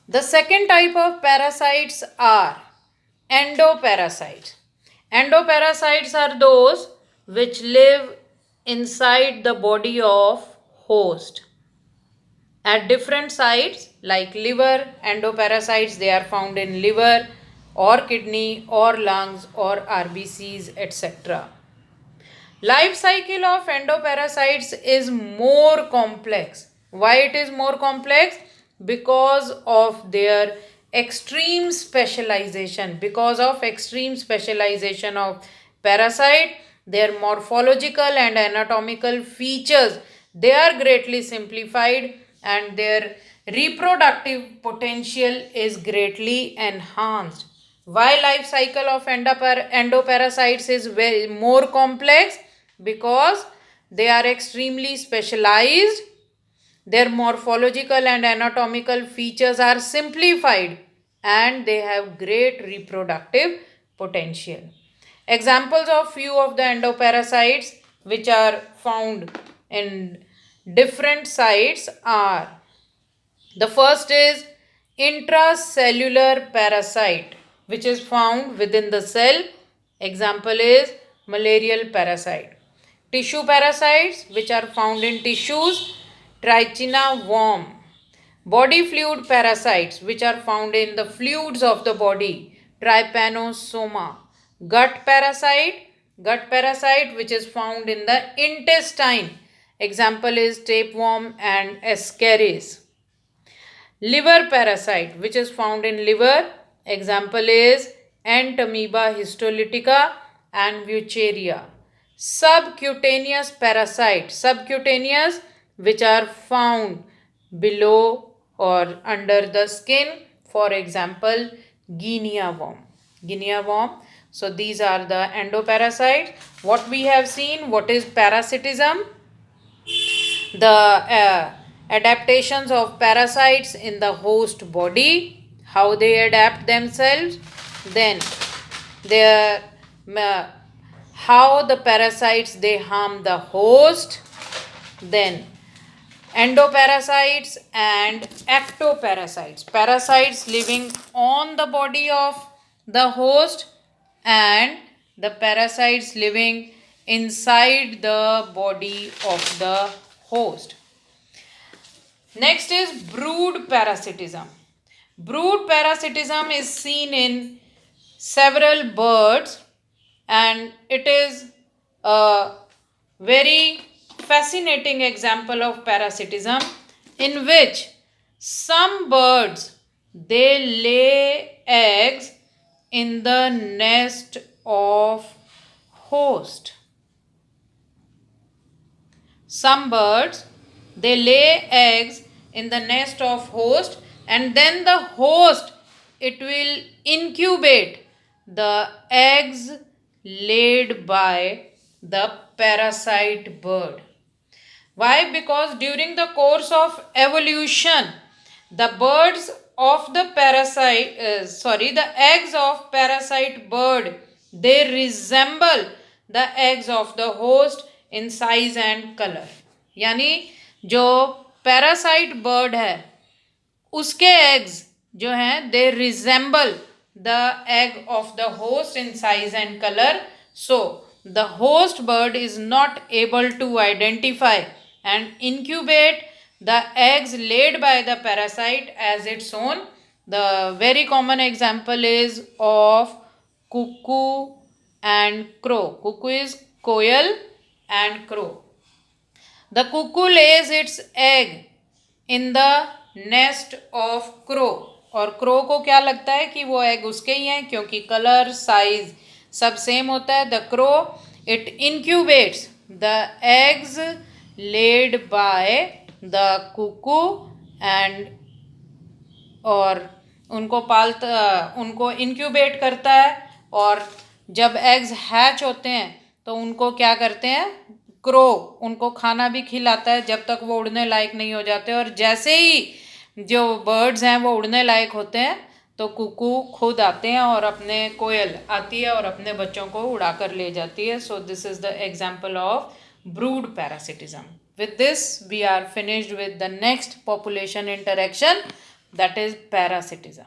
The second type of parasites are endoparasites. Endoparasites are those which live inside the body of host at different sites like liver. Endoparasites, they are found in liver or kidney or lungs or RBCs, etc. Life cycle of endoparasites is more complex. Why it is more complex? Because of their extreme specialization. Because of extreme specialization of parasite, their morphological and anatomical features, they are greatly simplified and their reproductive potential is greatly enhanced. Why life cycle of endoparasites is very more complex? Because they are extremely specialized, their morphological and anatomical features are simplified, and they have great reproductive potential. Examples of few of the endoparasites which are found in different sites are: the first is intracellular parasite, which is found within the cell. Example is malarial parasite. Tissue parasites, which are found in tissues, Trichina worm. Body fluid parasites, which are found in the fluids of the body, Trypanosoma. Gut parasite, which is found in the intestine. Example is tapeworm and Ascaris. Liver parasite, which is found in liver. Example is Entamoeba histolytica and Wucheria. Subcutaneous parasite, subcutaneous, which are found below or under the skin. For example, Guinea worm. Guinea worm. So these are the endoparasites. What we have seen, what is parasitism? The adaptations of parasites in the host body, how they adapt themselves, then their how the parasites they harm the host, then endoparasites and ectoparasites, parasites living on the body of the host and the parasites living inside the body of the host. Next is brood parasitism. Brood parasitism is seen in several birds, and it is a very fascinating example of parasitism in which some birds they lay eggs in the nest of host. Some birds they lay eggs in the nest of host, and then the host it will incubate the eggs laid by the parasite bird. Why? Because during the course of evolution, the birds of the the eggs of parasite bird, they resemble the eggs of the host in size and color. यानी जो parasite bird है उसके eggs जो हैं they resemble the egg of the host in size and colour. So the host bird is not able to identify and incubate the eggs laid by the parasite as its own. The very common example is of cuckoo and crow. Cuckoo is koyal and crow. The cuckoo lays its egg in the nest of crow. और crow को क्या लगता है कि वो egg उसके ही हैं क्योंकि कलर साइज सब सेम होता है. The crow it incubates the eggs laid by the cuckoo and और उनको इंक्यूबेट करता है. और जब एग्स हैच होते हैं तो उनको क्या करते हैं, क्रो उनको खाना भी खिलाता है जब तक वो उड़ने लायक नहीं हो जाते. और जैसे ही जो बर्ड्स हैं वो उड़ने लायक होते हैं तो कुकू खुद आते हैं और अपने कोयल आती है और अपने बच्चों को उड़ा कर ले जाती है. So this is the example of brood parasitism. With this, we are finished with the next population interaction. that is parasitism.